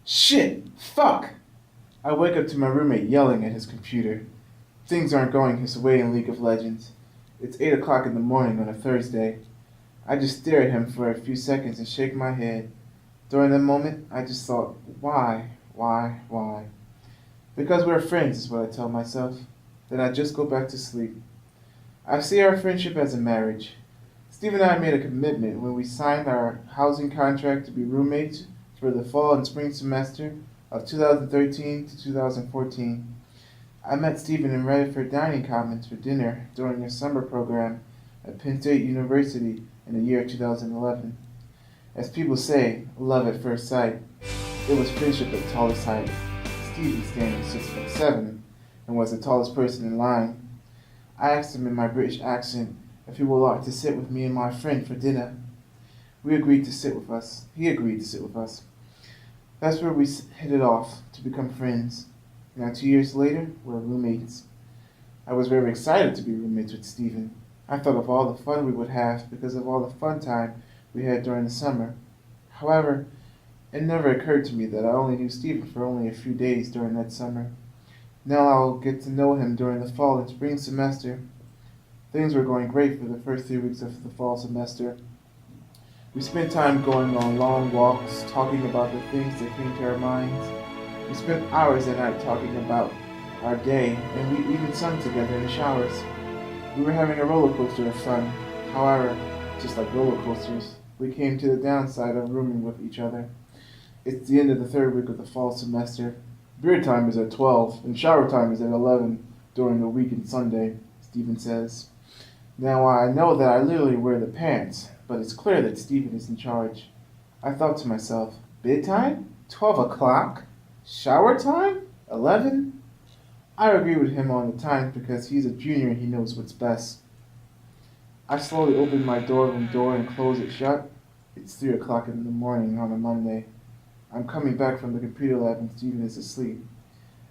Shit! Fuck! I wake up to my roommate yelling at his computer. Things aren't going his way in League of Legends. It's 8 o'clock in the morning on a Thursday. I just stare at him for a few seconds and shake my head. During that moment, I just thought, why? Because we're friends, is what I tell myself. Then I just go back to sleep. I see our friendship as a marriage. Steve and I made a commitment when we signed our housing contract to be roommates for the fall and spring semester of 2013 to 2014. I met Stephen in Redford Dining Commons for dinner during a summer program at Penn State University in the year 2011. As people say, love at first sight. It was friendship at tallest height. Stephen standing 6'7" and was the tallest person in line. I asked him in my British accent if he would like to sit with me and my friend for dinner. We agreed to sit with us. He agreed to sit with us. That's where we hit it off to become friends. Now 2 years later, we're roommates. I was very excited to be roommates with Stephen. I thought of all the fun we would have because of all the fun time we had during the summer. However, it never occurred to me that I only knew Stephen for only a few days during that summer. Now I'll get to know him during the fall and spring semester. Things were going great for the first 3 weeks of the fall semester. We spent time going on long walks, talking about the things that came to our minds. We spent hours at night talking about our day, and we even sung together in the showers. We were having a roller coaster of fun. However, just like roller coasters, we came to the downside of rooming with each other. It's the end of the third week of the fall semester. Beer time is at 12, and shower time is at 11 during the week and Sunday, Stephen says. Now I know that I literally wear the pants, but it's clear that Stephen is in charge. I thought to myself, bedtime? 12 o'clock? Shower time? 11? I agree with him on the time because he's a junior and he knows what's best. I slowly open my dorm door and close it shut. It's 3 o'clock in the morning on a Monday. I'm coming back from the computer lab and Stephen is asleep.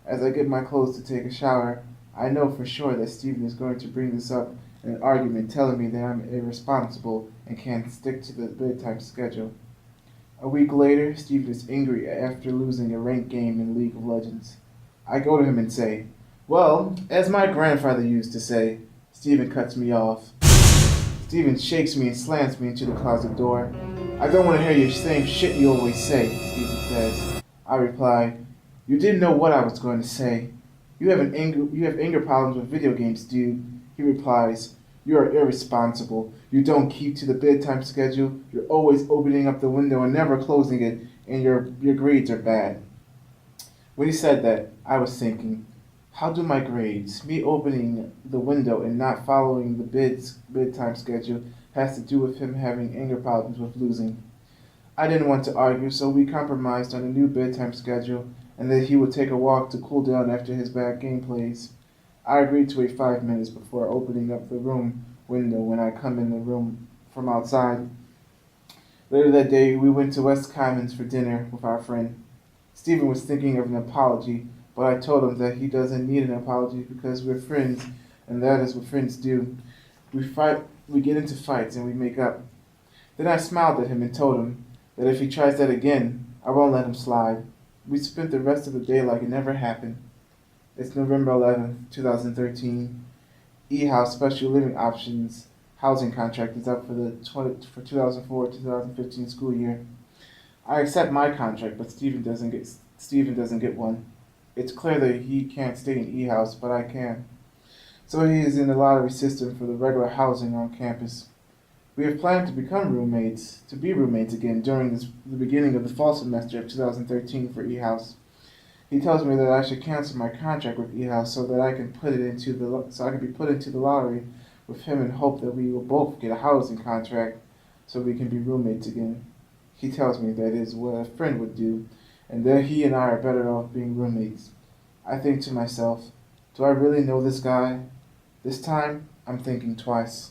As I get my clothes to take a shower, I know for sure that Stephen is going to bring this up in an argument telling me that I'm irresponsible and can't stick to the bedtime schedule. A week later, Stephen is angry after losing a ranked game in League of Legends. I go to him and say, "Well, as my grandfather used to say." Stephen cuts me off. Stephen shakes me and slams me into the closet door. "I don't want to hear your same shit you always say," Stephen says. I reply, "You didn't know what I was going to say. You have anger problems with video games, dude." He replies, "You are irresponsible. You don't keep to the bedtime schedule. You're always opening up the window and never closing it, and your grades are bad." When he said that, I was thinking, how do my grades, me opening the window and not following the bedtime schedule, has to do with him having anger problems with losing? I didn't want to argue, so we compromised on a new bedtime schedule and that he would take a walk to cool down after his bad game plays. I agreed to wait 5 minutes before opening up the room window when I come in the room from outside. Later that day, we went to West Commons for dinner with our friend. Stephen was thinking of an apology, but I told him that he doesn't need an apology because we're friends, and that is what friends do. We fight, we get into fights, and we make up. Then I smiled at him and told him that if he tries that again, I won't let him slide. We spent the rest of the day like it never happened. It's November 11th, 2013. E-House Special Living Options housing contract is up for the 2004-2015 school year. I accept my contract, but Stephen doesn't get one. It's clear that he can't stay in E-House, but I can. So he is in the lottery system for the regular housing on campus. We have planned to be roommates again during the beginning of the fall semester of 2013 for E-House. He tells me that I should cancel my contract with E-House so that I can be put into the lottery with him in hope that we will both get a housing contract so we can be roommates again. He tells me that is what a friend would do, and that he and I are better off being roommates. I think to myself, do I really know this guy? This time, I'm thinking twice.